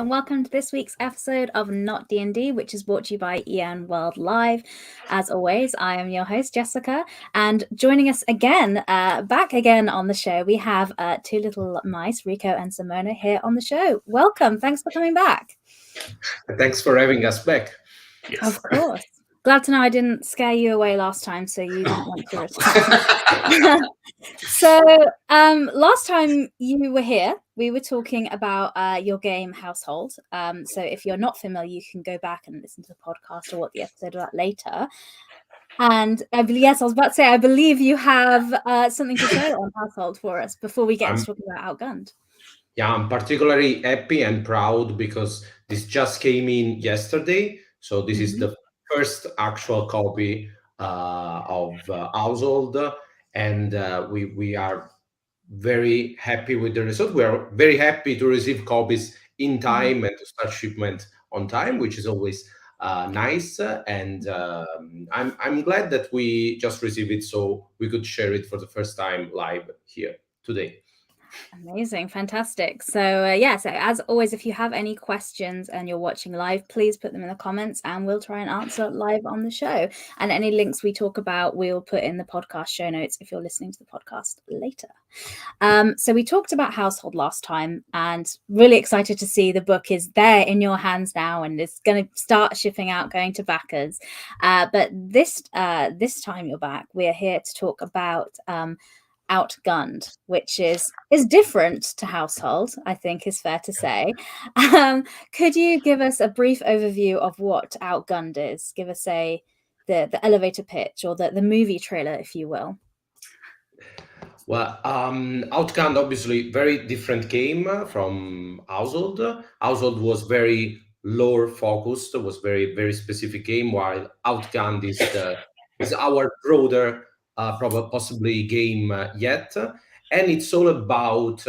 and welcome to this week's episode of Not D&D, which is brought to you by EN World Live. As always, I am your host, Jessica, and joining us again, back again on the show, we have two little mice, Rico and Simona, here on the show. Welcome. Thanks for coming back. Thanks for having us back. Yes. Of course. Glad to know I didn't scare you away last time, so you didn't want to return. So last time you were here, we were talking about your game Household. So if you're not familiar, you can go back and listen to the podcast or watch the episode of that later. And I was about to say, I believe you have something to say on Household for us before we get to talking about Outgunned. Yeah, I'm particularly happy and proud because this just came in yesterday. So this is the first actual copy of Household, and we are very happy with the result. We are very happy to receive copies in time and to start shipment on time, which is always nice. And I'm glad that we just received it so we could share it for the first time live here today. Amazing. Fantastic. So so as always, if you have any questions and you're watching live, please put them in the comments and we'll try and answer live on the show. And any links we talk about, we'll put in the podcast show notes if you're listening to the podcast later. So we talked about Household last time and really excited to see the book is there in your hands now and it's going to start shipping out, going to backers. But this time you're back, we're here to talk about Outgunned, which is different to Household, I think is fair to say. Could you give us a brief overview of what Outgunned is? Give us the elevator pitch or the movie trailer, if you will. Well, Outgunned, obviously, very different game from Household. Household was very lore focused, was very, very specific game, while Outgunned is our broader possibly game yet, and it's all about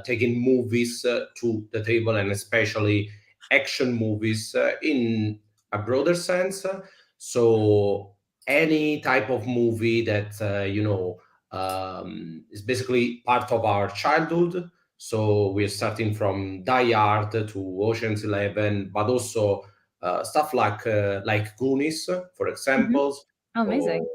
taking movies to the table, and especially action movies in a broader sense. So any type of movie that is basically part of our childhood. So we're starting from Die Hard to Ocean's 11, but also stuff like Goonies, for example. Amazing.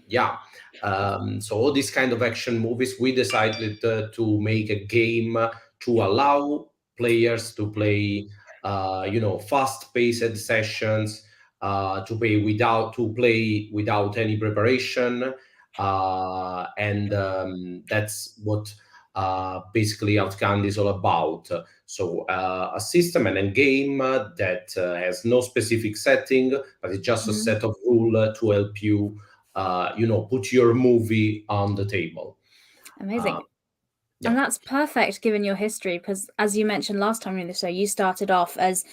So all these kind of action movies, we decided to make a game to allow players to play fast-paced sessions, to play without any preparation, and that's what basically Outgunned is all about. So a system and a game that has no specific setting, but it's just a set of rules to help you put your movie on the table. Amazing. And that's perfect given your history, because as you mentioned last time in the show, you started off as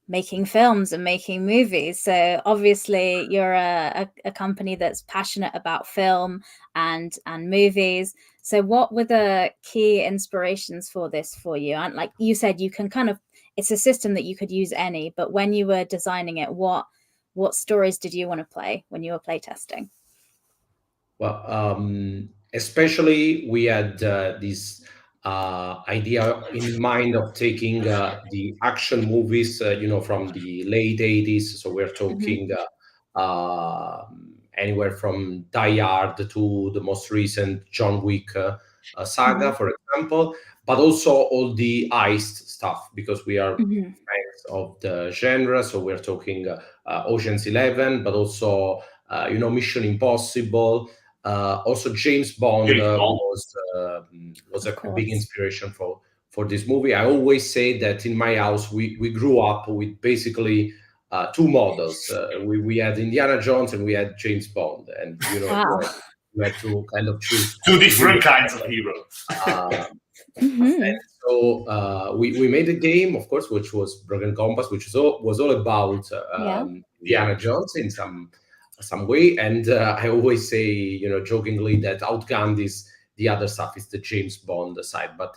making films and making movies. So obviously you're a company that's passionate about film and movies. So what were the key inspirations for this for you? And like you said, you can it's a system that you could use any, but when you were designing it, what stories did you want to play when you were playtesting? Well, especially we had this idea in mind of taking the action movies, from the late 80s. So we're talking anywhere from Die Hard to the most recent John Wick saga, for example, but also all the heist stuff, because we are fans of the genre. So we're talking Ocean's 11, but also, Mission Impossible. Also, James Bond was a big inspiration for this movie. I always say that in my house we grew up with basically two models. We had Indiana Jones and we had James Bond, and we had to kind of choose two different kinds of heroes. And so we made a game, of course, which was Broken Compass, which was all about Indiana Jones in some way. And I always say, jokingly, that Outgunned is the other stuff, is the James Bond side. But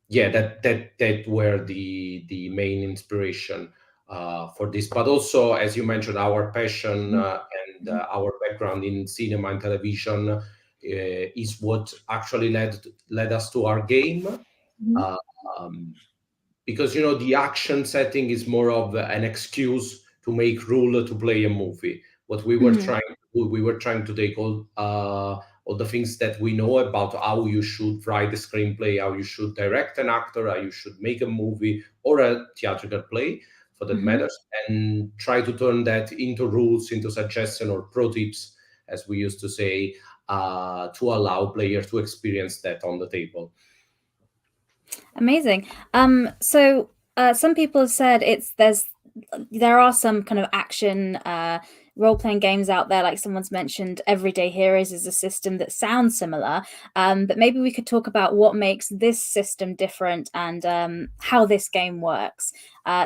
that were the main inspiration for this. But also, as you mentioned, our passion and our background in cinema and television is what actually led us to our game. because the action setting is more of an excuse to make rule to play a movie. What we were trying to do, we were trying to take all the things that we know about how you should write a screenplay, how you should direct an actor, how you should make a movie or a theatrical play for that matters, and try to turn that into rules, into suggestion or pro tips, as we used to say, to allow players to experience that on the table. Amazing. So some people have said there are some kind of action role-playing games out there, like someone's mentioned Everyday Heroes is a system that sounds similar, but maybe we could talk about what makes this system different and how this game works.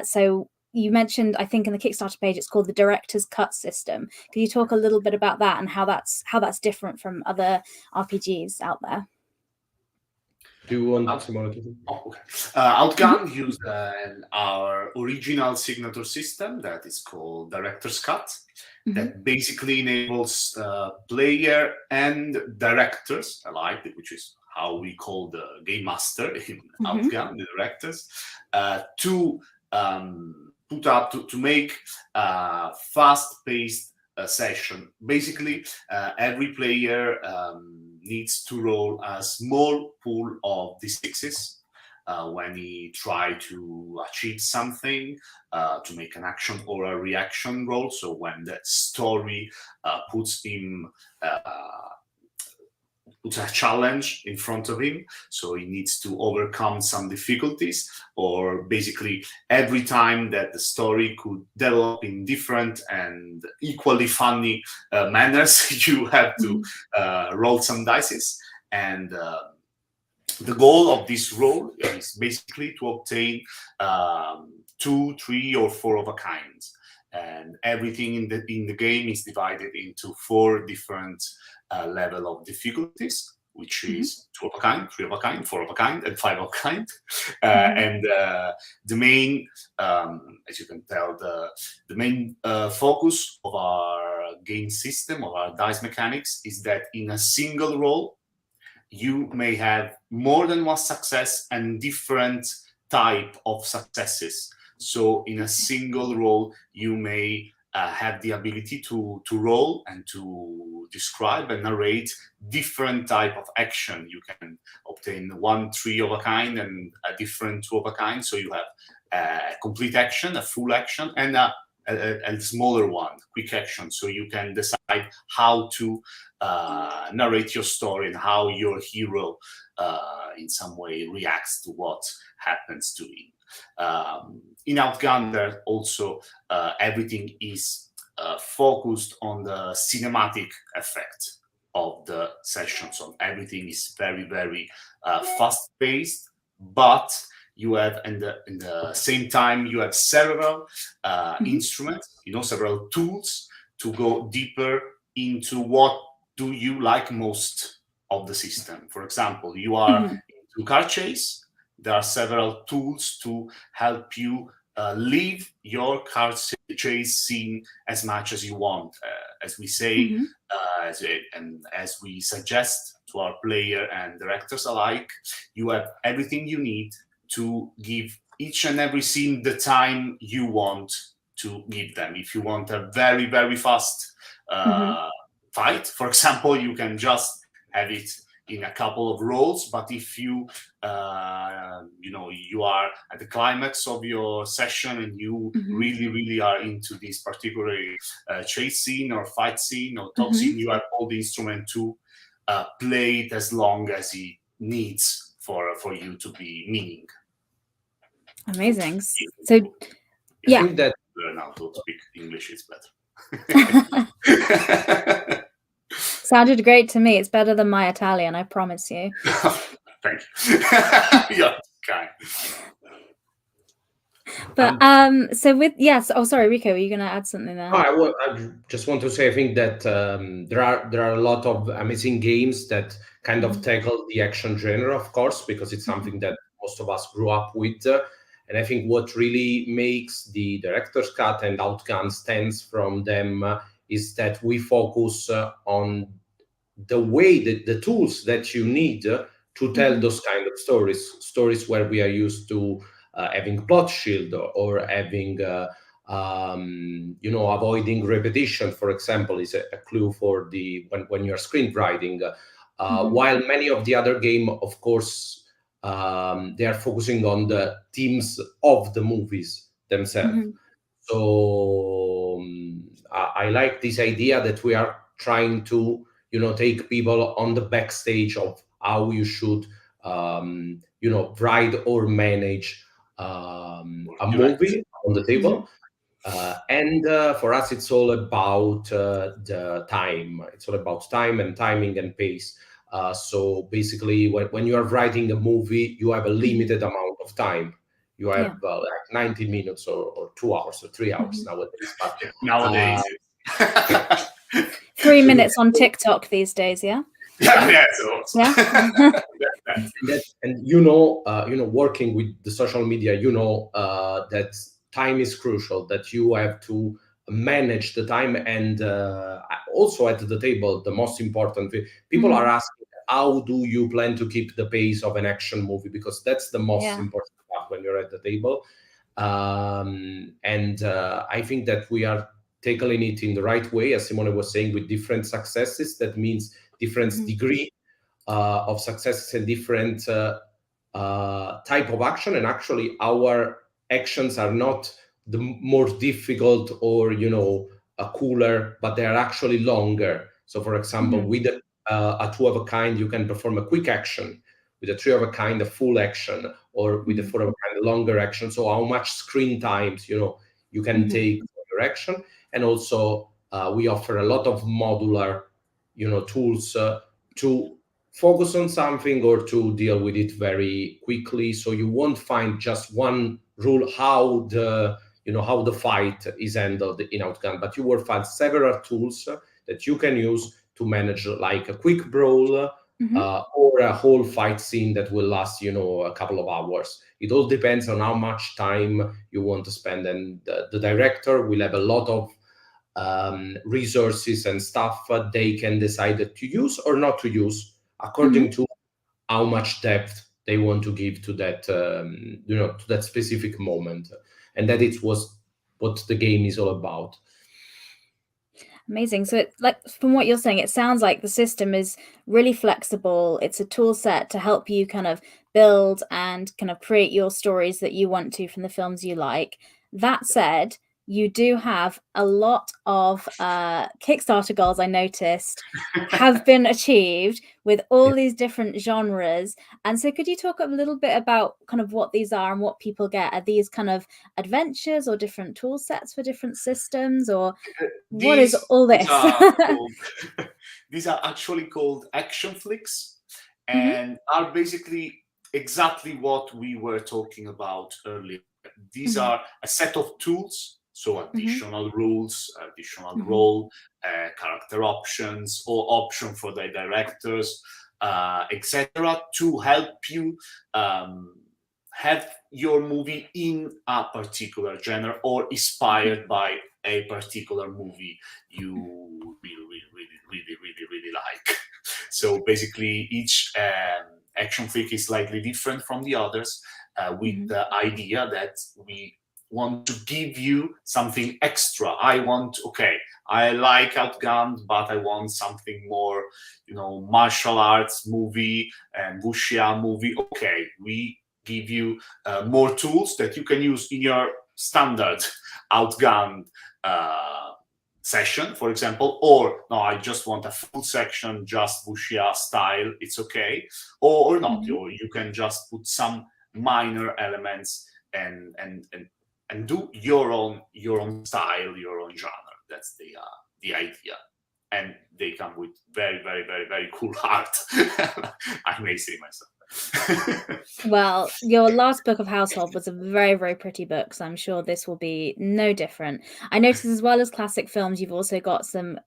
So you mentioned, I think in the Kickstarter page, it's called the Director's Cut system. Could you talk a little bit about that and how that's different from other RPGs out there? Do you want Simone to do? Okay. Outgunned used our original signature system that is called Director's Cut, that basically enables player and directors alike, which is how we call the game master in Outgunned, the directors, to make a fast-paced session. Basically, every player needs to roll a small pool of d6s when he try to achieve something, to make an action or a reaction roll. So when the story puts a challenge in front of him, so he needs to overcome some difficulties, or basically every time that the story could develop in different and equally funny manners, you have to roll some dice. And the goal of this roll is basically to obtain 2, 3, or 4 of a kind. And everything in the game is divided into 4 different level of difficulties, which is 2 of a kind, 3 of a kind, 4 of a kind, and 5 of a kind. And the main, as you can tell, the main focus of our game system, of our dice mechanics, is that in a single roll, you may have more than one success and different type of successes. So in a single roll, you may have the ability to roll and to describe and narrate different type of action. You can obtain 1 3 of a kind and a different 2 of a kind. So you have a complete action, a full action, and a smaller one, quick action. So you can decide how to narrate your story and how your hero in some way reacts to what happens to him. In Outgunned, there also everything is focused on the cinematic effect of the session. So everything is very, very fast-paced, but you have, in the same time, you have several instruments, several tools to go deeper into what do you like most of the system. For example, you are into car chase. There are several tools to help you live your car chase scene as much as you want. As we say, and as we suggest to our player and directors alike, you have everything you need to give each and every scene the time you want to give them. If you want a very, very fast fight, for example, you can just have it in a couple of rolls. But if you you are at the climax of your session and you really, really are into this particular chase scene or fight scene or talk scene, you have all the instrument to play it as long as it needs for you to be meaning. Amazing. So I think that learn how to speak English is better. Sounded great to me. It's better than my Italian, I promise you. Thank you. Yeah, kind. But so with oh sorry, Rico, were you going to add something there? I just want to say, I think that there are a lot of amazing games that kind of tackle the action genre, of course, because it's something that most of us grew up with. And I think what really makes the Director's Cut and Outgunned stands from them is that we focus on the way that the tools that you need to tell those kind of stories where we are used to having plot shield or having avoiding repetition, for example, is a clue for the when you're screenwriting. While many of the other game, of course, they are focusing on the themes of the movies themselves. So I like this idea that we are trying to, take people on the backstage of how you should, write or manage a movie on the table. And for us, it's all about the time. It's all about time and timing and pace. So basically, when you are writing a movie, you have a limited amount of time. You have like 90 minutes or 2 hours or 3 hours nowadays. But, nowadays, 3 minutes on TikTok these days, yeah. Yeah. And working with the social media, that time is crucial. That you have to manage the time, and also at the table, the most important. People are asking, how do you plan to keep the pace of an action movie? Because that's the most important part when you're at the table. And I think that we are tackling it in the right way, as Simone was saying, with different successes. That means different degree of successes and different type of action. And actually, our actions are not the more difficult or cooler, but they are actually longer. So, for example, with a 2 of a kind, you can perform a quick action. With a 3 of a kind, a full action, or with a 4 of a kind, a longer action. So, how much screen times you can take for your action. And also, we offer a lot of modular, tools to focus on something or to deal with it very quickly. So you won't find just one rule how the fight is handled in Outgunned, but you will find several tools that you can use to manage, like a quick brawl or a whole fight scene that will last, a couple of hours. It all depends on how much time you want to spend, and the director will have a lot of resources and stuff they can decide to use or not to use according to how much depth they want to give to that to that specific moment, and that it was what the game is all about. Amazing. So from what you're saying, it sounds like the system is really flexible. It's a tool set to help you kind of build and kind of create your stories that you want to from the films you like. That said, you do have a lot of Kickstarter goals, I noticed, have been achieved with all these different genres. And so could you talk a little bit about kind of what these are and what people get? Are these kind of adventures or different tool sets for different systems, or what is all this? These are actually called action flicks, and are basically exactly what we were talking about earlier. These are a set of tools. So additional rules, additional role, character options, or option for the directors, etc., to help you have your movie in a particular genre or inspired by a particular movie you really like. So basically, each action flick is slightly different from the others, with the idea that we want to give you something extra. I like Outgunned, but I want something more, martial arts movie and wuxia movie. Okay, we give you more tools that you can use in your standard Outgunned session, for example. Or no, I just want a full section, just wuxia style. It's okay, or not. Or you can just put some minor elements and do your own style, your own genre. That's the idea, and they come with very, very, very, very cool art. I may say myself. Well, your last book of Household was a very, very pretty book, so I'm sure this will be no different. I noticed, as well as classic films, you've also got some,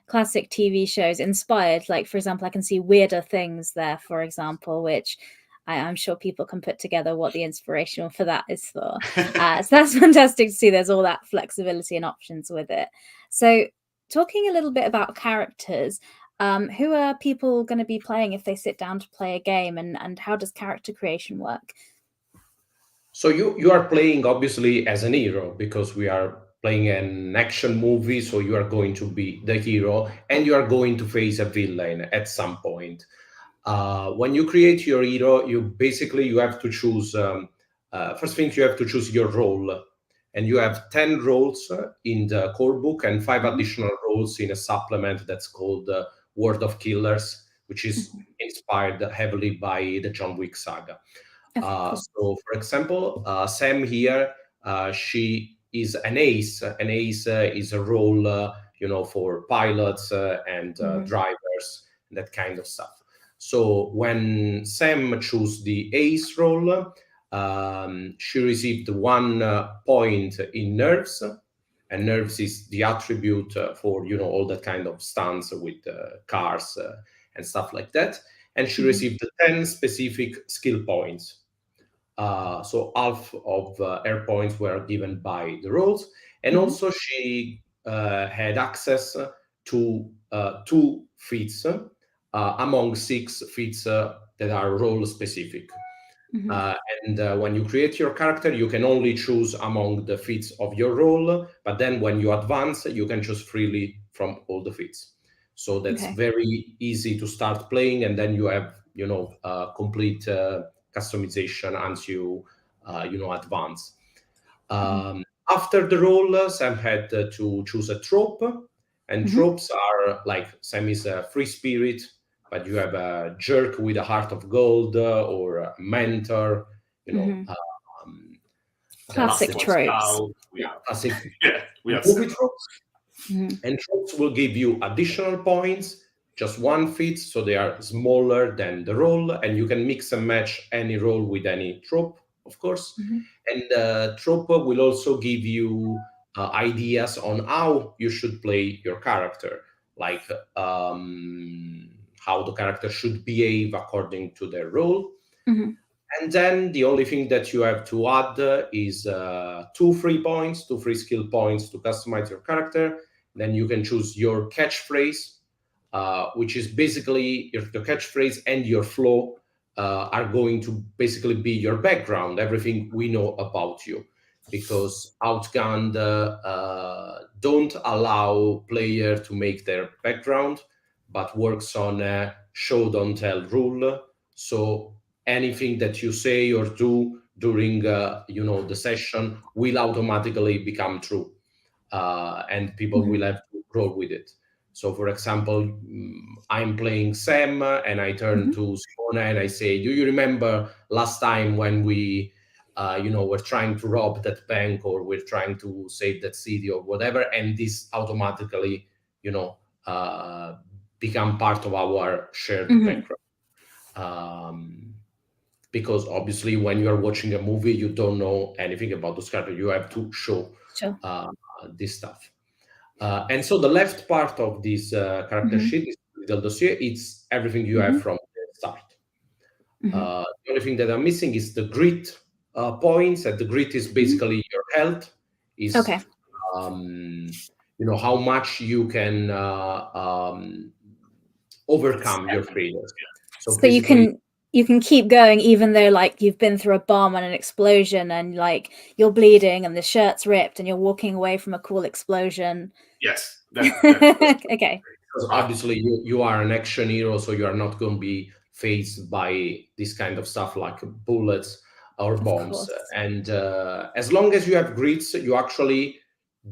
classic TV shows inspired. Like, for example, I can see Weirder Things there, for example, which I'm sure people can put together what the inspiration for that is for. So that's fantastic to see. There's all that flexibility and options with it. So talking a little bit about characters, Who are people going to be playing if they sit down to play a game, and how does character creation work? So you are playing obviously as an hero, because we are playing an action movie, so you are going to be the hero and you are going to face a villain at some point. When you create your hero, you have to choose, first thing, you have to choose your role, and you have 10 roles in the core book and 5 additional roles in a supplement that's called World of Killers, which is inspired heavily by the John Wick saga. So, for example, Sam here, she is an ace. An ace is a role, for pilots and drivers, that kind of stuff. So when Sam chose the ace role, she received 1 point in nerves, and nerves is the attribute for all that kind of stunts with cars and stuff like that. And she received 10 specific skill points. So half of her points were given by the roles, and also she had access to 2 feats among 6 feats that are role specific. And when you create your character, you can only choose among the feats of your role, but then when you advance, you can choose freely from all the feats. So that's very easy to start playing, and then you have complete customization as you advance. After the role, Sam had to choose a trope, and tropes are like Sam is a free spirit, but you have a jerk with a heart of gold or a mentor, classic tropes. Classic we have movie tropes. And tropes will give you additional points, just 1 feat, so they are smaller than the role, and you can mix and match any role with any trope, of course. And trope will also give you ideas on how you should play your character, like how the character should behave according to their role. And then the only thing that you have to add is 2 free points, 2 free skill points to customize your character. Then you can choose your catchphrase, which is basically the catchphrase and your flow are going to basically be your background, everything we know about you. Because Outgunned don't allow player to make their background, but works on a show don't tell rule. So anything that you say or do during the session will automatically become true, and people will have to roll with it. So, for example, I'm playing Sam, and I turn to Simona and I say, "Do you remember last time when we, were trying to rob that bank, or we're trying to save that city, or whatever?" And this automatically, become part of our shared background. Because obviously, when you are watching a movie, you don't know anything about those characters. You have to show this stuff. And so the left part of this character sheet is the dossier. It's everything you have from the start. The only thing that I'm missing is the grit points, and the grit is basically your health. Is how much you can overcome your failures. So you can keep going even though like you've been through a bomb and an explosion, and like you're bleeding and the shirt's ripped and you're walking away from a cool explosion. Yes. Okay. Because obviously you are an action hero, so you are not going to be faced by this kind of stuff like bullets or bombs. And as long as you have grits, you actually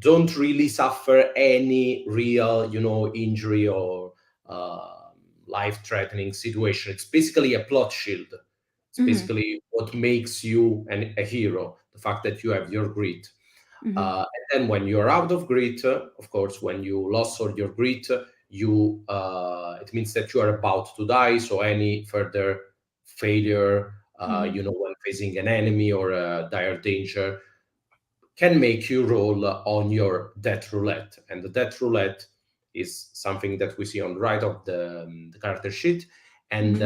don't really suffer any real, injury or life-threatening situation. It's basically a plot shield. It's basically what makes you a hero, the fact that you have your grit. And then when you're out of grit, of course, when you lost all your grit, it means that you are about to die. So any further failure, when facing an enemy or a dire danger, can make you roll on your death roulette. And the death roulette is something that we see on the right of the character sheet. And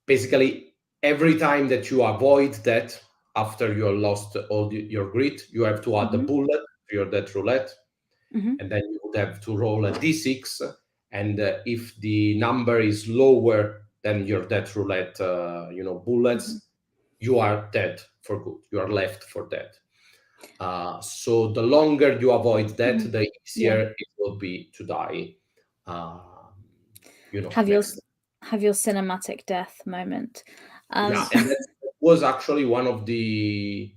basically, every time that you avoid death after you have lost all your grit, you have to add the bullet to your death roulette. And then you would have to roll a d6. and if the number is lower than your death roulette, bullets, you are dead for good. You are left for dead. So the longer you avoid that, the easier it will be to die. Have your cinematic death moment. Yeah, and that was actually one of the.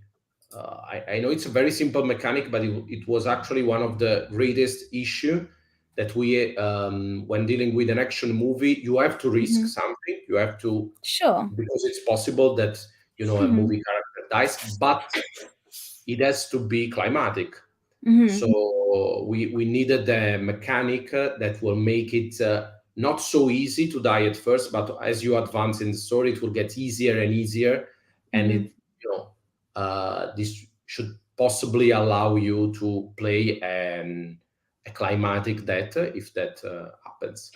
I know it's a very simple mechanic, but it was actually one of the greatest issue that we, when dealing with an action movie, you have to risk something. You have to, because it's possible that a movie character dies, but it has to be climatic. So we needed a mechanic that will make it not so easy to die at first, but as you advance in the story, it will get easier and easier, and this should possibly allow you to play a climatic death if that happens.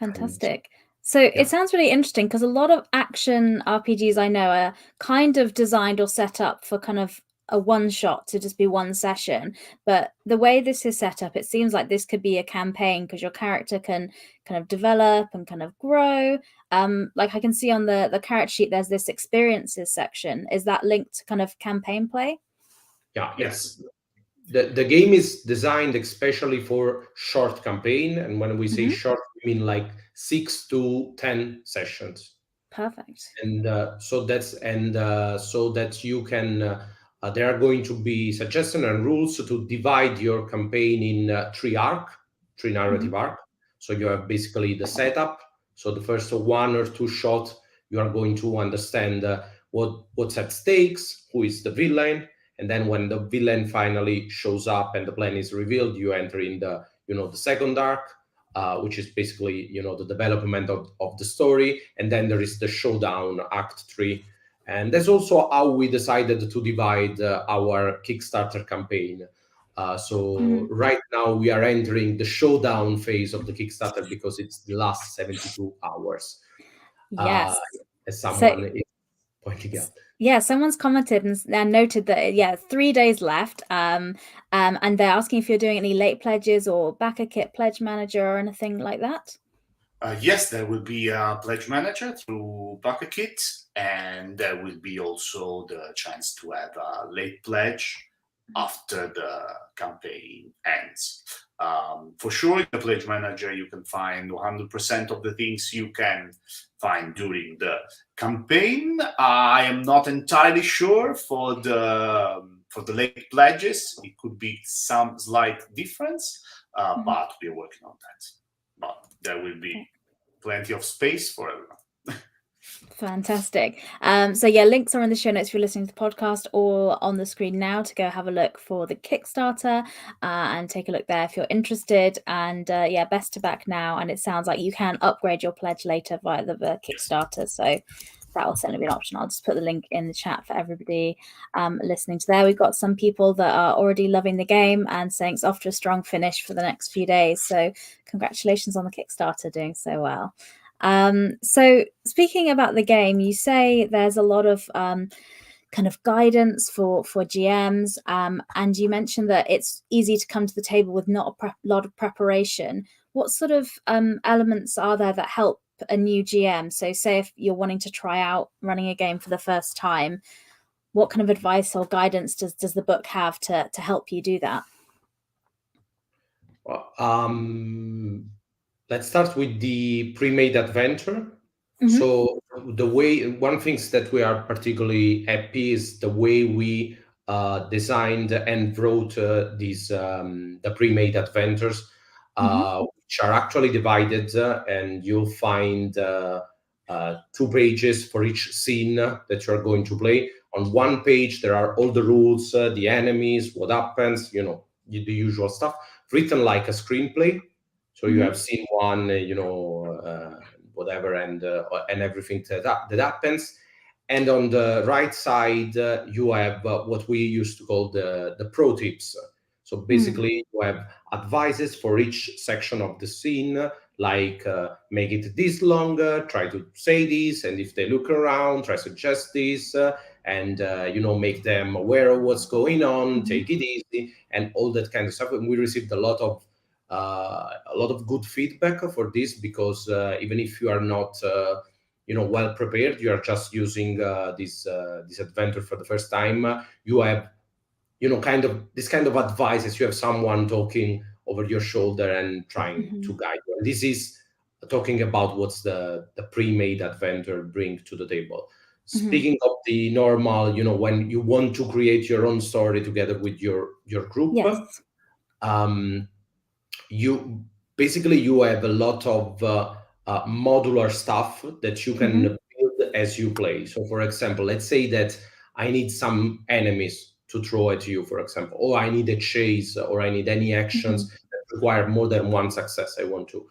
Fantastic. So it sounds really interesting, because a lot of action RPGs I know are kind of designed or set up for kind of a one shot, to just be one session. But the way this is set up, it seems like this could be a campaign, because your character can kind of develop and kind of grow. Like I can see on the character sheet, there's this experiences section. Is that linked to kind of campaign play? Yeah, yes. The game is designed especially for short campaign, and when we say short, we mean like 6 to 10 sessions. Perfect. And so that you can. There are going to be suggestions and rules to divide your campaign in three narrative arc. So you have basically the setup. So the first 1 or 2 shots, you are going to understand what's at stakes, who is the villain. And then when the villain finally shows up and the plan is revealed, you enter in the second arc, which is basically the development of the story. And then there is the showdown, Act 3. And that's also how we decided to divide our Kickstarter campaign. So right now we are entering the showdown phase of the Kickstarter, because it's the last 72 hours. Yes. As someone is pointing out. Yeah, someone's commented and noted that 3 days left, and they're asking if you're doing any late pledges or backer kit pledge manager or anything like that. Yes, there will be a pledge manager through Backer Kit, and there will be also the chance to have a late pledge after the campaign ends. For sure, in the pledge manager, you can find 100% of the things you can find during the campaign. I am not entirely sure for the late pledges. It could be some slight difference, but we're working on that. But there will be plenty of space for everyone. Fantastic. So links are in the show notes if you're listening to the podcast, or on the screen now to go have a look for the Kickstarter and take a look there if you're interested. And best to back now. And it sounds like you can upgrade your pledge later via the Kickstarter. So that will certainly be an option. I'll just put the link in the chat for everybody listening to there. We've got some people that are already loving the game and saying it's off to a strong finish for the next few days. So congratulations on the Kickstarter doing so well. So speaking about the game, you say there's a lot of kind of guidance for GMs, and you mentioned that it's easy to come to the table with not a lot of preparation. What sort of elements are there that help a new GM? So say if you're wanting to try out running a game for the first time, what kind of advice or guidance does the book have to help you do that? Well, let's start with the pre-made adventure. So one thing that we are particularly happy is the way we designed and wrote the pre-made adventures, which are actually divided, and you'll find 2 pages for each scene that you're going to play. On one page, there are all the rules, the enemies, what happens, the usual stuff, written like a screenplay. So you have scene 1, whatever, and everything that happens. And on the right side, you have what we used to call the pro tips. So basically, you have advices for each section of the scene, like make it this longer, try to say this, and if they look around, try to suggest this, and make them aware of what's going on, take it easy, and all that kind of stuff. And we received a lot of good feedback for this, because even if you are not well prepared, you are just using this adventure for the first time, you have kind of this kind of advice, as you have someone talking over your shoulder and trying to guide you. And this is talking about what's the pre-made adventure bring to the table. Speaking of the normal, when you want to create your own story together with your group, you have a lot of modular stuff that you can build as you play. So, for example, let's say that I need some enemies to throw at you, for example, or I need a chase, or I need any actions that require more than one success. I want to.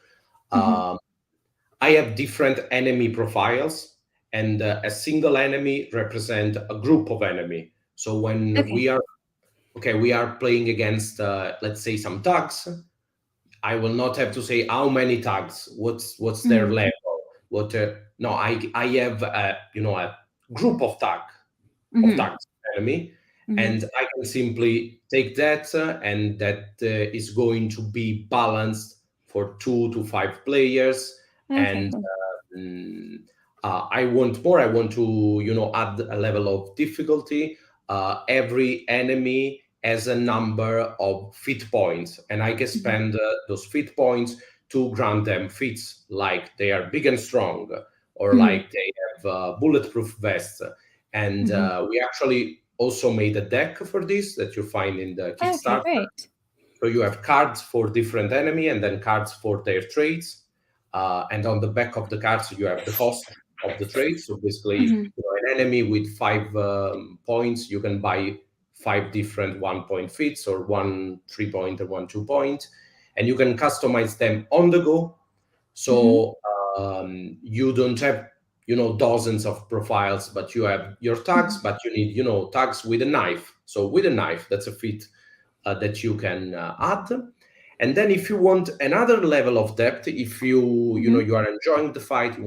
I have different enemy profiles, and a single enemy represent a group of enemy. So when we are playing against, let's say, some thugs, I will not have to say how many thugs, what's their level, no, I have a group of thugs enemy, and I can simply take that, and that is going to be balanced for 2 to 5 players. And I want more. I want to add a level of difficulty. Every enemy has a number of feat points, and I can spend those feat points to grant them feats, like they are big and strong, or like they have bulletproof vests. And we actually also made a deck for this that you find in the Kickstarter. So you have cards for different enemy, and then cards for their traits. And on the back of the cards, you have the cost of the traits. So basically, an enemy with 5 points, you can buy 5 different 1-point feats, or 1 3-point or 1 2-point, and you can customize them on the go. So you don't have dozens of profiles, but you have your tags, but you need tags with a knife. So with a knife, that's a feat that you can add. And then if you want another level of depth, if you you are enjoying the fight,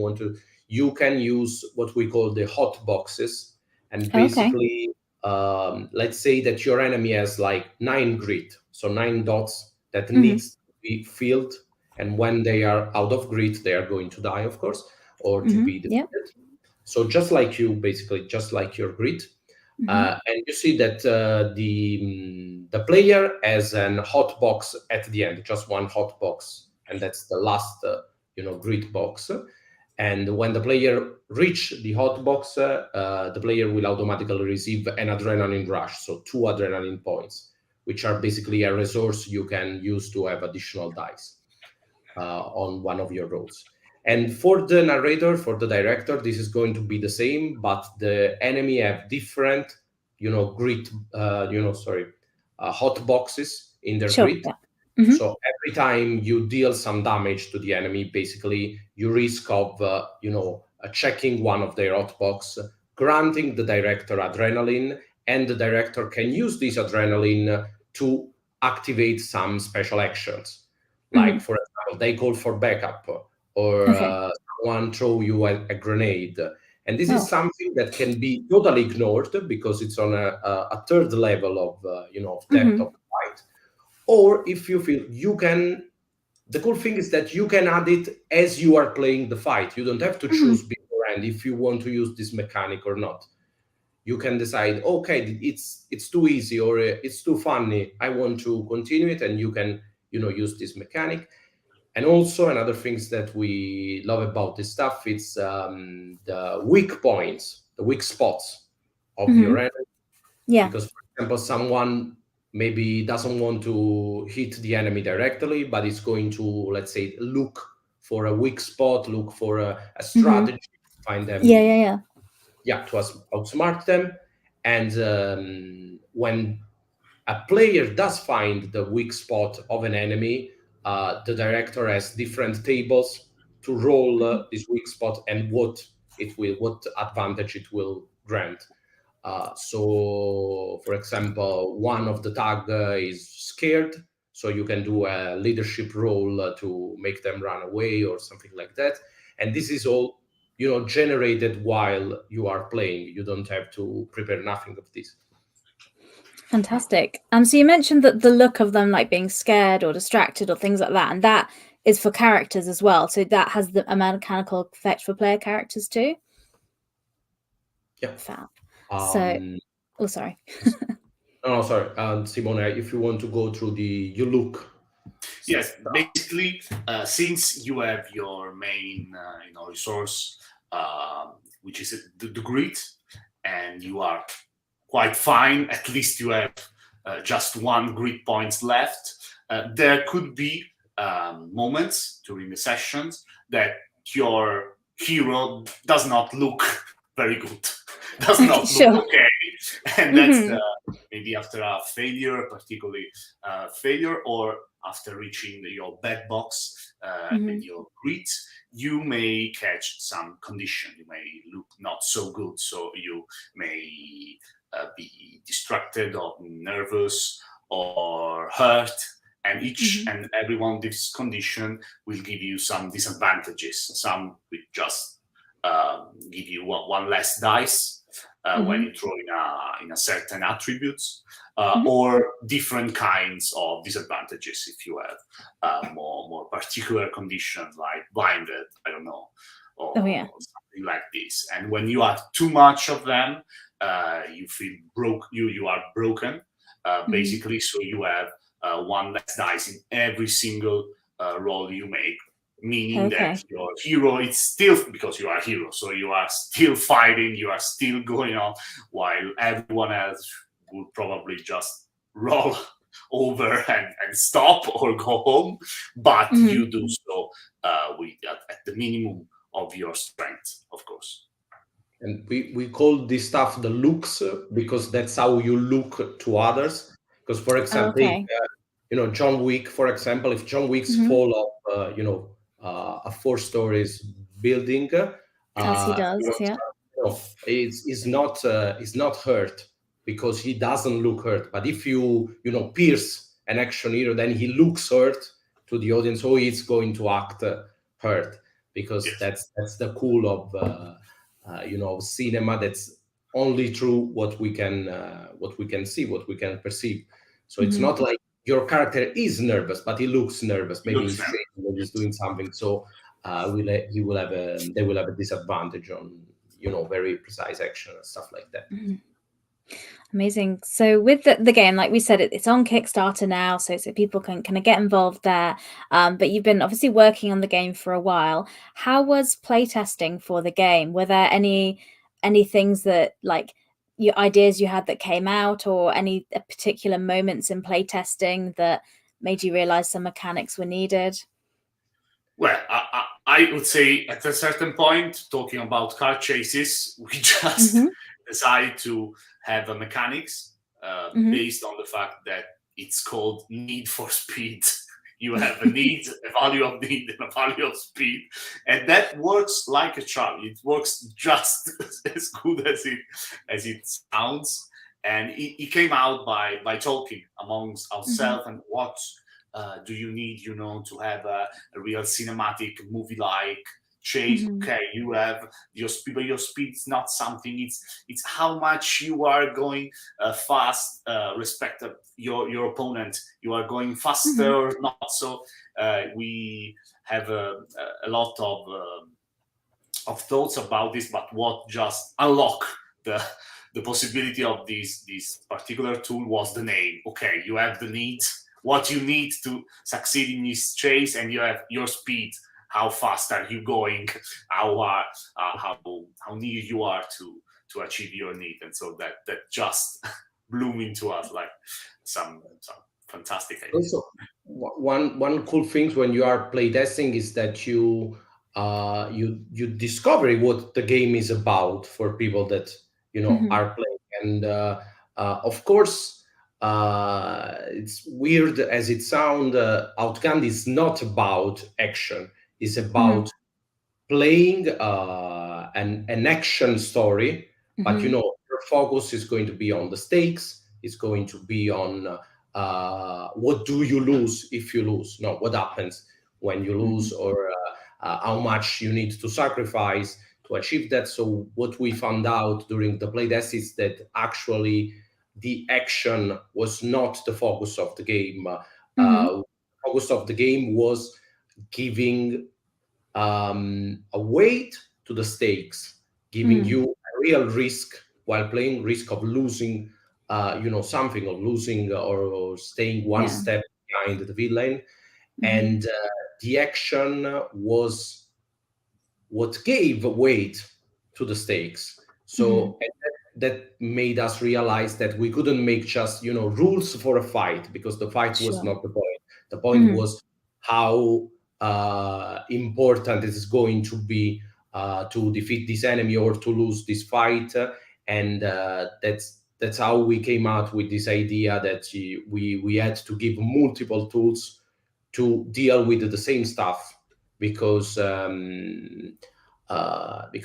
you can use what we call the hot boxes. And basically, let's say that your enemy has like 9 grit, so 9 dots that needs to be filled. And when they are out of grit, they are going to die, of course, or to be defeated. So just like you, basically, just like your grit. And you see that the player has an hot box at the end, just one hot box, and that's the last grid box. And when the player reach the hot box, the player will automatically receive an adrenaline rush, so 2 adrenaline points, which are basically a resource you can use to have additional dice on one of your rolls. And for the narrator, for the director, this is going to be the same, but the enemy have different, hot boxes in their grid. So every time you deal some damage to the enemy, basically you risk of, checking one of their hot box, granting the director adrenaline, and the director can use this adrenaline to activate some special actions. Like, for example, they call for backup, or someone throw you a grenade. And this is something that can be totally ignored because it's on a third level of depth of fight. Or if you feel you can, the cool thing is that you can add it as you are playing the fight. You don't have to choose beforehand if you want to use this mechanic or not. You can decide, okay, it's too easy, or it's too funny, I want to continue it, and you can use this mechanic. And also another things that we love about this stuff, it's the weak points, the weak spots of your enemy. Because, for example, someone maybe doesn't want to hit the enemy directly, but is going to, let's say, look for a weak spot, look for a strategy, find them. To outsmart them. And when a player does find the weak spot of an enemy, the director has different tables to roll this weak spot and what advantage it will grant. So, for example, one of the tag is scared, so you can do a leadership role to make them run away or something like that. And this is all generated while you are playing. You don't have to prepare nothing of this. Fantastic. So you mentioned that the look of them like being scared or distracted or things like that, and that is for characters as well. So that has a mechanical effect for player characters too. Yeah. Fab. So, sorry. No, sorry, Simone. If you want to go through you look. Yes, basically, since you have your main resource, which is the grid, and you are quite fine. At least you have just one grid points left. There could be moments during the sessions that your hero does not look very good, does not look okay, and that's maybe after a failure, particularly failure, or after reaching your bed box and your grid, you may catch some condition. You may look not so good, so you may be distracted or nervous or hurt, and each and every one of these conditions will give you some disadvantages. Some will just give you one less dice when you throw in a certain attributes, or different kinds of disadvantages if you have more particular conditions like blinded, I don't know, or something like this. And when you have too much of them, you feel you are broken, basically. So you have one less dice in every single roll you make, meaning that your hero is still, because you are a hero, so you are still fighting, you are still going on, while everyone else would probably just roll over and stop or go home, but you do so at the minimum of your strength, of course. And we call this stuff the looks, because that's how you look to others. Because, for example, John Wick, for example, if John Wick's fall off, a 4 stories building, as he does, is not hurt because he doesn't look hurt. But if you pierce an action hero, then he looks hurt to the audience, so he's going to act hurt, because that's the cool of cinema. That's only through what we can see, what we can perceive. So it's not like your character is nervous, but he looks nervous. Maybe he's shaking when he's doing something. So they will have a disadvantage on very precise action and stuff like that. Amazing. So with the game, like we said, it's on Kickstarter now, so people can kind of get involved there. But you've been obviously working on the game for a while. How was playtesting for the game? Were there any things that, like, your ideas you had that came out, or any particular moments in playtesting that made you realize some mechanics were needed? Well, I would say at a certain point, talking about car chases, we just decided to have a mechanics based on the fact that it's called Need for Speed. You have a need, a value of need, and a value of speed, and that works like a charm. It works just as good as it sounds, and it came out by talking amongst ourselves and what do you need, to have a real cinematic movie-like chase. Okay, you have your speed, but your speed is not something. It's how much you are going fast, respect your opponent. You are going faster or not. So we have a lot of thoughts about this, but what just unlock the possibility of this particular tool was the name. Okay, you have the needs, what you need to succeed in this chase, and you have your speed. How fast are you going? How near you are to achieve your need, and so that just blew into us like some fantastic ideas. Also, one cool thing when you are playtesting is that you discover what the game is about for people that are playing, and of course. It's weird as it sounds. Outgunned is not about action. It's about playing an action story, but your focus is going to be on the stakes. It's going to be on what do you lose if you lose? No, what happens when you lose, or how much you need to sacrifice achieve that. So what we found out during the playtest is that actually the action was not the focus of the game. Focus of the game was giving a weight to the stakes, giving you a real risk while playing, risk of losing, something, or losing or staying one step behind the villain. And the action was what gave weight to the stakes. So and that made us realize that we couldn't make just rules for a fight, because the fight was not the point. The point was how important it is going to be to defeat this enemy or to lose this fight. And that's how we came out with this idea that we had to give multiple tools to deal with the same stuff, because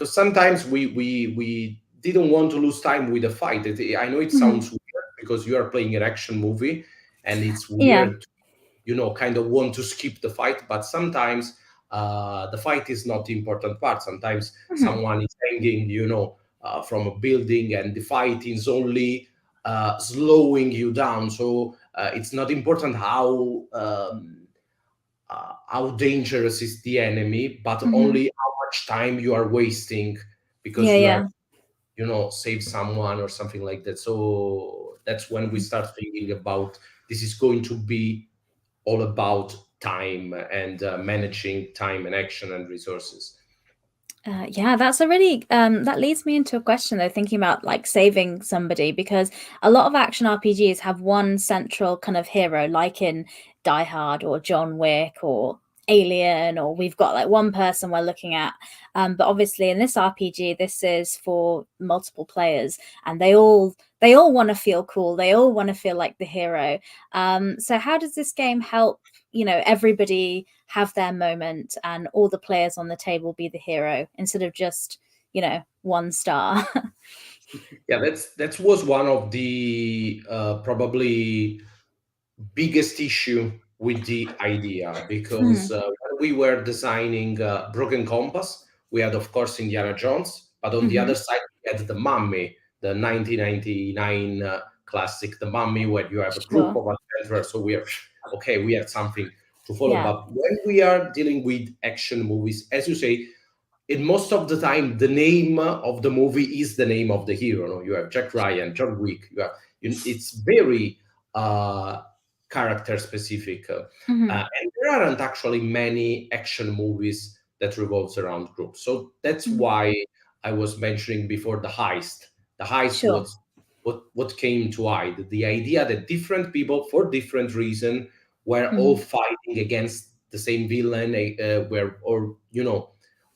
sometimes we didn't want to lose time with a fight. I know it sounds weird because you are playing an action movie and it's weird, kind of want to skip the fight, but sometimes the fight is not the important part. Sometimes someone is hanging, from a building, and the fight is only slowing you down. So it's not important how dangerous is the enemy, but only how much time you are wasting because you are, save someone or something like that. So that's when we start thinking about this is going to be all about time and managing time and action and resources. That's a really that leads me into a question though, thinking about like saving somebody, because a lot of action RPGs have one central kind of hero, like in Die Hard or John Wick or Alien, or we've got like one person we're looking at, but obviously in this RPG this is for multiple players, and they all want to feel cool, they all want to feel like the hero. So how does this game help everybody have their moment and all the players on the table be the hero instead of just one star? That was one of the probably biggest issue with the idea, because when we were designing Broken Compass, we had of course Indiana Jones, but on the other side we had the Mummy, the 1999 classic, the Mummy, where you have a group of adventurers. So we had something to follow. But when we are dealing with action movies, as you say, in most of the time the name of the movie is the name of the hero. You have Jack Ryan, John Wick, it's very character specific, and there aren't actually many action movies that revolves around groups. So that's why I was mentioning before the heist was what came to mind, the idea that different people for different reason were all fighting against the same villain,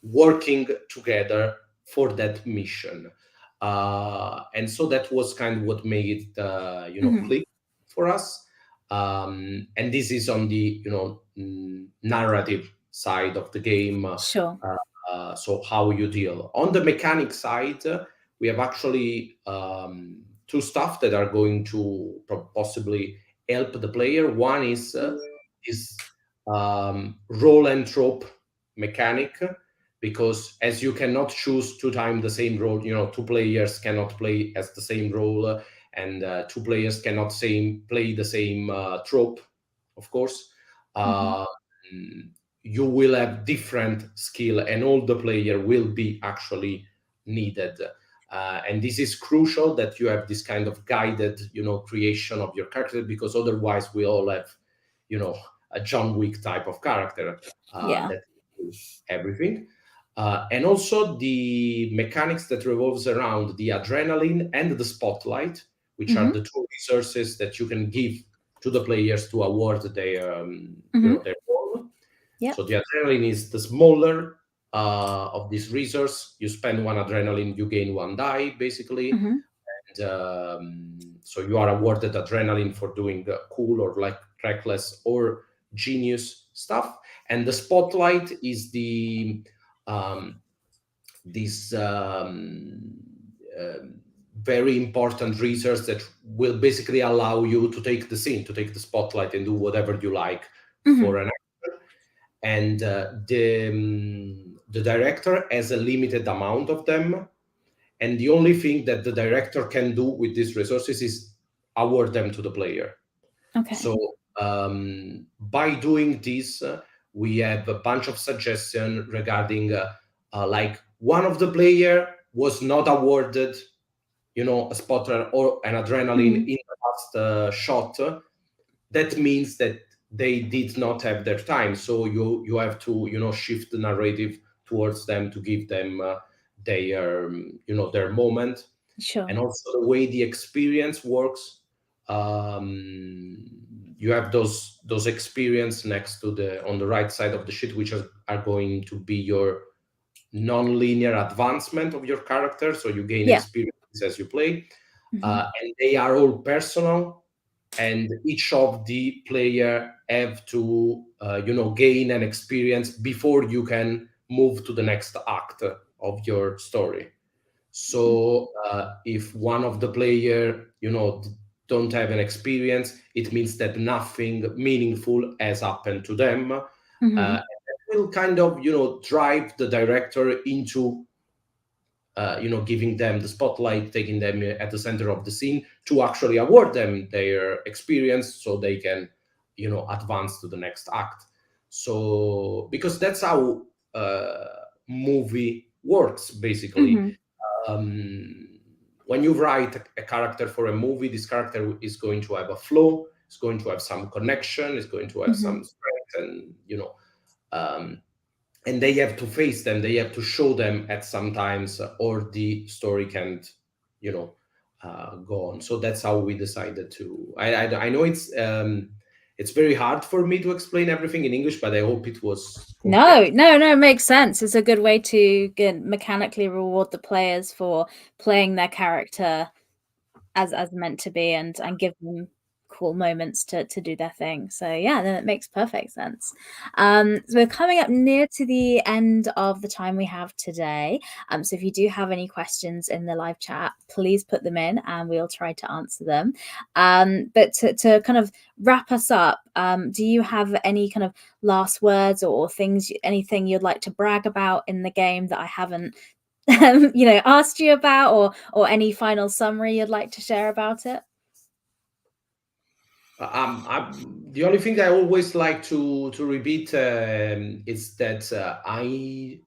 working together for that mission, and so that was kind of what made it click for us. And this is on the narrative side of the game. So how you deal on the mechanic side, we have actually two stuff that are going to possibly help the player. One is roll and trope mechanic, because as you cannot choose two times the same role, two players cannot play as the same role, and two players cannot play the same trope, of course. You will have different skill, and all the player will be actually needed. And this is crucial that you have this kind of guided, creation of your character, because otherwise we all have, a John Wick type of character that does everything. And also the mechanics that revolves around the adrenaline and the spotlight, which are the two resources that you can give to the players to award their their role. So the adrenaline is the smaller of this resource. You spend one adrenaline, you gain one die, basically. And so you are awarded adrenaline for doing cool or like reckless or genius stuff. And the spotlight is the very important resource that will basically allow you to take the scene, to take the spotlight and do whatever you like for an actor. And the director has a limited amount of them, and the only thing that the director can do with these resources is award them to the player. Okay. So by doing this, we have a bunch of suggestions regarding like one of the player was not awarded, a spotter or an adrenaline in the last shot. That means that they did not have their time. So you have to, shift the narrative towards them to give them their moment. Sure. And also the way the experience works, you have those experience next to on the right side of the sheet, which are going to be your non-linear advancement of your character. So you gain experience as you play, and they are all personal, and each of the player have to gain an experience before you can move to the next act of your story. So if one of the player don't have an experience, it means that nothing meaningful has happened to them. And that will kind of drive the director into giving them the spotlight, taking them at the center of the scene to actually award them their experience so they can advance to the next act. So because that's how movie works basically. When you write a character for a movie, this character is going to have a flow, it's going to have some connection, it's going to have some strength, and and they have to face them, they have to show them at some times, or the story can't go on. So that's how we decided to. I know it's very hard for me to explain everything in English, but I hope it was No, it makes sense. It's a good way to mechanically reward the players for playing their character as meant to be, and give them cool moments to do their thing. So yeah, then it makes perfect sense. So we're coming up near to the end of the time we have today. So if you do have any questions in the live chat, please put them in and we'll try to answer them. But to kind of wrap us up, do you have any kind of last words or things, anything you'd like to brag about in the game that I haven't asked you about, or any final summary you'd like to share about it? The only thing I always like to repeat is that I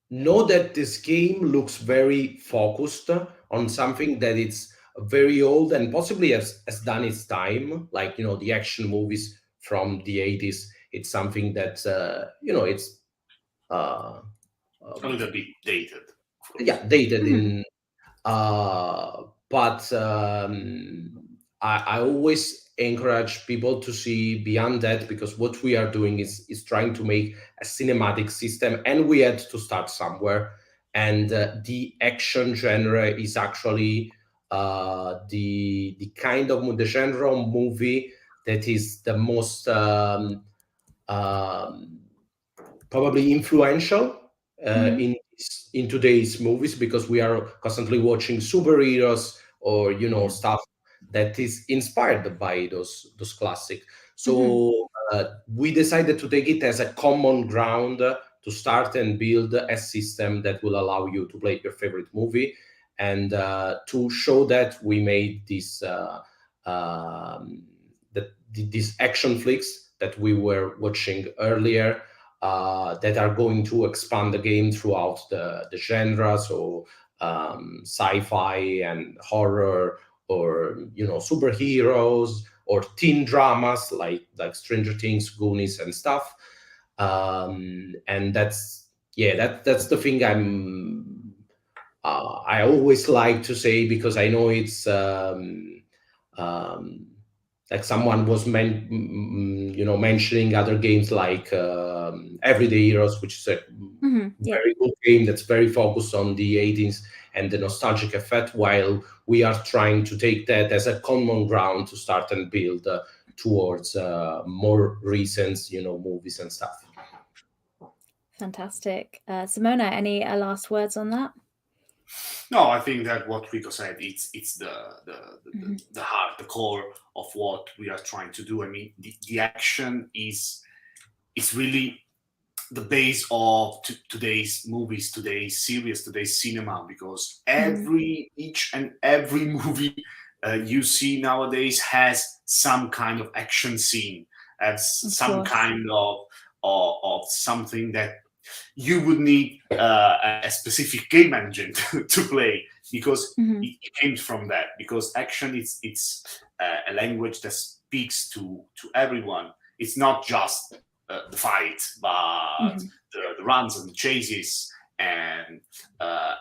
know that this game looks very focused on something that it's very old and possibly has done its time, like the action movies from the 80s. It's something that it's a little bit dated. Yeah, dated in. But I always encourage people to see beyond that, because what we are doing is trying to make a cinematic system, and we had to start somewhere. And the action genre is actually the kind of the genre of movie that is the most probably influential in today's movies, because we are constantly watching superheroes or stuff that is inspired by those classic. So we decided to take it as a common ground to start and build a system that will allow you to play your favorite movie, and to show that we made these action flicks that we were watching earlier, that are going to expand the game throughout the genre. So sci-fi and horror, or superheroes, or teen dramas like Stranger Things, Goonies, and stuff. And that's the thing I always like to say, because I know it's like someone was mentioning other games like Everyday Heroes, which is a very good game that's very focused on the 80s and the nostalgic effect, while we are trying to take that as a common ground to start and build towards more recent movies and stuff. Fantastic. Simona, any last words on that? No, I think that what Rico said, it's the heart, the core of what we are trying to do. I mean, the action is really the base of today's movies, today's series, today's cinema, because each and every movie you see nowadays has some kind of action scene, has some kind of something that you would need a specific game engine to play, because it came from that. Because action, it's a language that speaks to everyone. It's not just the fight, but the runs and the chases, and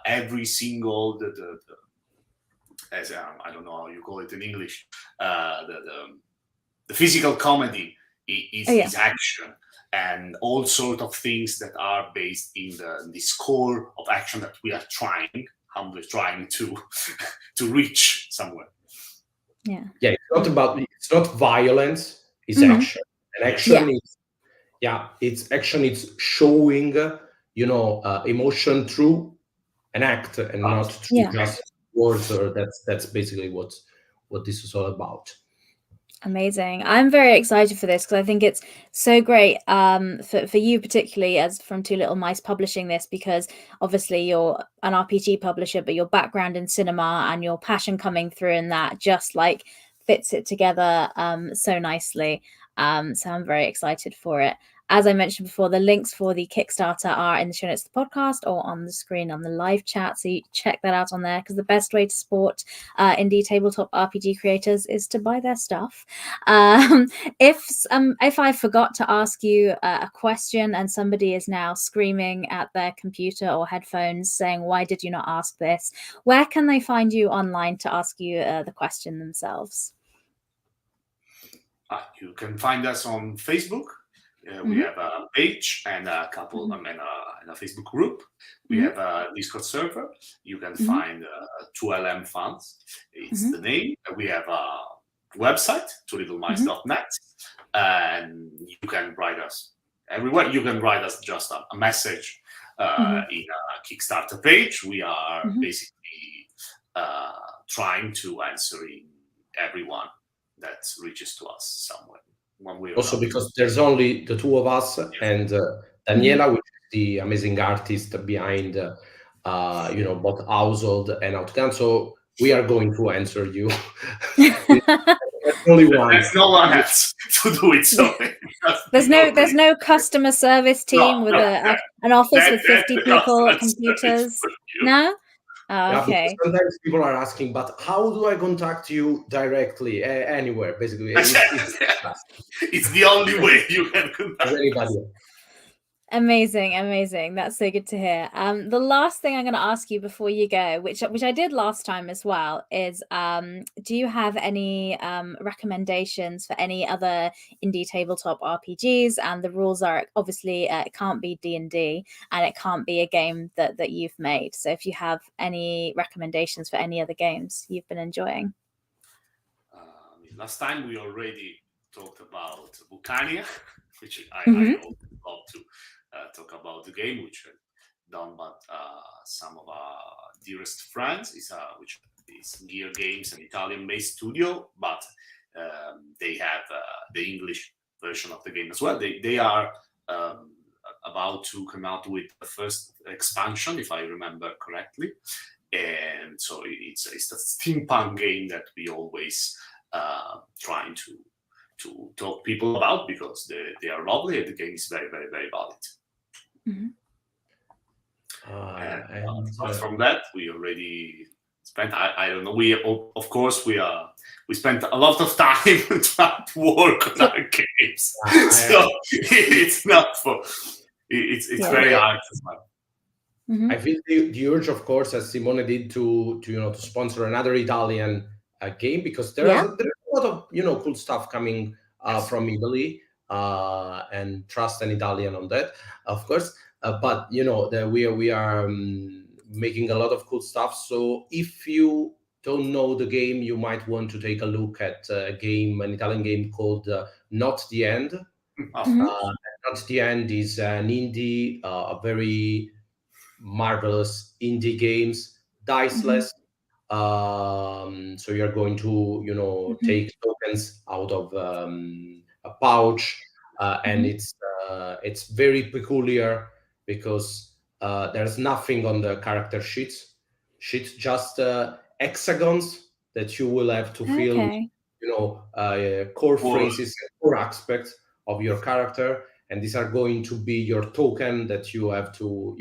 every single as I don't know how you call it in English, the physical comedy is action, and all sort of things that are based in this core of action that we are humbly trying to reach somewhere. Yeah. Yeah, it's not violence, it's action. And action is it's action, it's showing emotion through an act, and not through just words. Or that's basically what this is all about. Amazing. I'm very excited for this because I think it's so great for you, particularly as from Two Little Mice publishing this, because obviously you're an RPG publisher, but your background in cinema and your passion coming through in that just like fits it together so nicely. So I'm very excited for it. As I mentioned before, the links for the Kickstarter are in the show notes of the podcast or on the screen on the live chat. So you check that out on there, because the best way to support indie tabletop RPG creators is to buy their stuff. If I forgot to ask you a question and somebody is now screaming at their computer or headphones saying, "Why did you not ask this?" where can they find you online to ask you the question themselves? You can find us on Facebook. We have a page and a couple and a Facebook group. We have a Discord server. You can find 2LM Funds. It's the name. We have a website, twolittlemice.net, and you can write us everywhere. You can write us just a message in a Kickstarter page. We are basically trying to answer everyone that reaches to us somewhere. Also, because there's only the two of us and Daniela, which is the amazing artist behind, both Household and Outgunned. So we are going to answer you. Only one. There's no one else to do it. So there's no customer service team with an office with 50 people at computers. No. Oh, okay. Sometimes people are asking, but how do I contact you directly? Anywhere, basically. It's the only way you can contact anybody. Amazing. That's so good to hear. The last thing I'm going to ask you before you go, which I did last time as well, is do you have any recommendations for any other indie tabletop RPGs? And the rules are obviously it can't be D&D and it can't be a game that you've made. So if you have any recommendations for any other games you've been enjoying. Last time we already talked about Vulcania, which I love to talk about the game, which done by some of our dearest friends. Which is Gear Games, an Italian-based studio, but they have the English version of the game as well. They are about to come out with the first expansion, if I remember correctly, and so it's a steampunk game that we always trying to talk people about, because they are lovely and the game is very, very, very valid. Apart from that, we already spent. I don't know. We of course we spent a lot of time trying to work on our games, so it's not for. It's very hard as well. I feel the urge, of course, as Simone did, to sponsor another Italian game, because there are a lot of cool stuff coming from Italy, and trust an Italian on that, of course. But we are making a lot of cool stuff. So if you don't know the game, you might want to take a look at an Italian game called Not the End. Not the End is an indie, a very marvelous indie games, diceless. So you're going to take tokens out of a pouch, and it's very peculiar because there's nothing on the character sheet, just hexagons that you will have to fill, Okay. core phrases and core aspects of your character, and these are going to be your token that you have to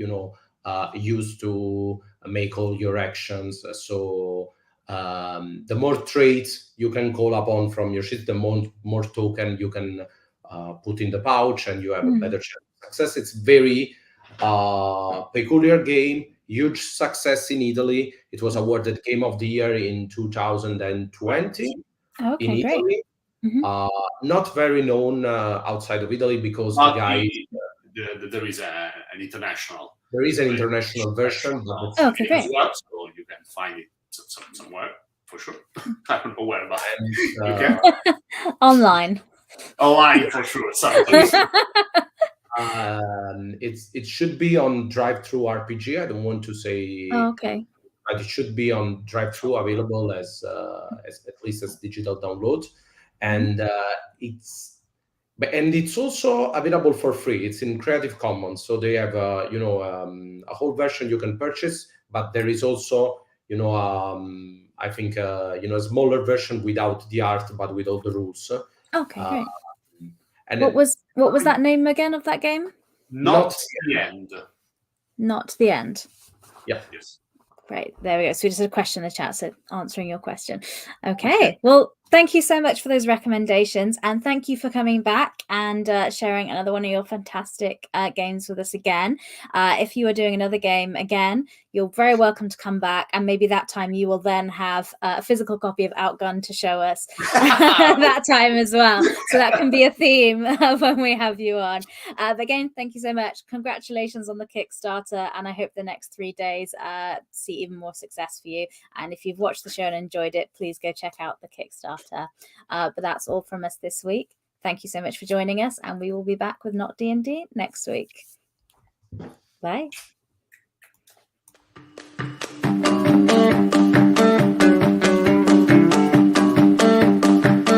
use to make all your actions. So the more traits you can call upon from your sheet, the more token you can put in the pouch, and you have a better chance of success. It's very peculiar game, huge success in Italy. It was awarded Game of the Year in 2020 in Italy. Not very known outside of Italy because But the guy. There is an international. There is an international version. Okay, great. As well, so you can find it somewhere for sure. I don't know where, but you can online for sure. It should be on Drive-Thru RPG. I don't want to say. Okay. But it should be on Drive-Thru, available as at least as digital download, and it's also available for free. It's in Creative Commons, so they have a whole version you can purchase, but there is also I think a smaller version without the art but with all the rules. Okay, great. And what was that name again of that game? Not the End. Not the End. Yeah. Yes. Great. There we go. So we just had a question in the chat, so answering your question. Okay. Well, thank you so much for those recommendations, and thank you for coming back and sharing another one of your fantastic games with us again. If you are doing another game again, you're very welcome to come back, and maybe that time you will then have a physical copy of Outgunned to show us that time as well. So that can be a theme when we have you on. But again, thank you so much. Congratulations on the Kickstarter, and I hope the next 3 days see even more success for you. And if you've watched the show and enjoyed it, please go check out the Kickstarter. But that's all from us this week. Thank you so much for joining us, and we will be back with Not D&D next week. Bye.